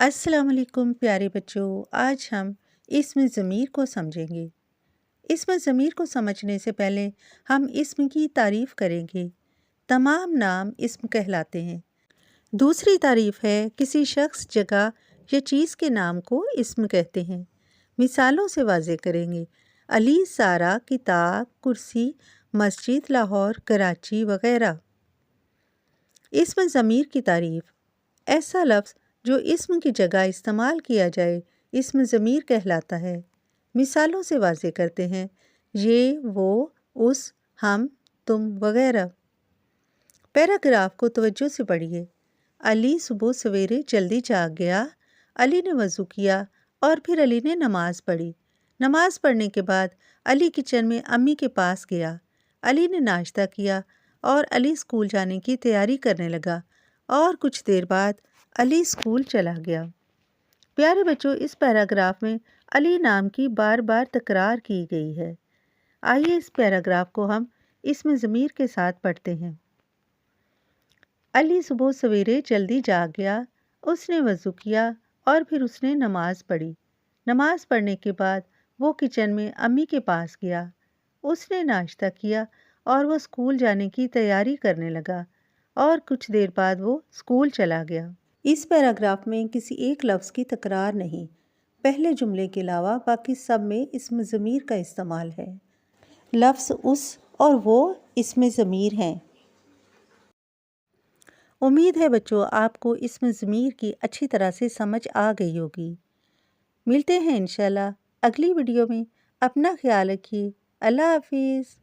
अस्सलाम वालेकुम प्यारे बच्चों। आज हम इस्म ज़मीर को समझेंगे। इस्म ज़मीर को समझने से पहले हम इस्म की तारीफ़ करेंगे। तमाम नाम इस्म कहलाते हैं। दूसरी तारीफ़ है किसी शख्स, जगह या चीज़ के नाम को इस्म कहते हैं। मिसालों से वाज़ेह करेंगे। अली, सारा, किताब, कुर्सी, मस्जिद, लाहौर, कराची वग़ैरह। इस्म ज़मीर की तारीफ़। ऐसा लफ्ज़ जो इस्म की जगह इस्तेमाल किया जाए इस्म ज़मीर कहलाता है। मिसालों से वाज़ेह करते हैं। ये, वो, उस, हम, तुम वग़ैरह। पैराग्राफ को तवज्जो से पढ़िए। अली सुबह सवेरे जल्दी जाग गया। अली ने वज़ू किया और फिर अली ने नमाज़ पढ़ी। नमाज़ पढ़ने के बाद अली किचन में अम्मी के पास गया। अली ने नाश्ता किया और अली स्कूल जाने की तैयारी करने लगा और कुछ देर बाद अली स्कूल चला गया। प्यारे बच्चों, इस पैराग्राफ में अली नाम की बार बार तकरार की गई है। आइए इस पैराग्राफ को हम इस्म ज़मीर के साथ पढ़ते हैं। अली सुबह सवेरे जल्दी जाग गया। उसने वज़ू किया और फिर उसने नमाज़ पढ़ी। नमाज़ पढ़ने के बाद वो किचन में अम्मी के पास गया। उसने नाश्ता किया और वो स्कूल जाने की तैयारी करने लगा और कुछ देर बाद वो स्कूल चला गया। इस पैराग्राफ में किसी एक लफ्ज़ की तकरार नहीं। पहले जुमले के अलावा बाकी सब में इस्म ज़मीर का इस्तेमाल है। लफ्ज़ उस और वो इस्म ज़मीर हैं। उम्मीद है बच्चों आपको इस्म ज़मीर की अच्छी तरह से समझ आ गई होगी। मिलते हैं इंशाल्लाह अगली वीडियो में। अपना ख्याल रखिए। अल्लाह हाफिज़।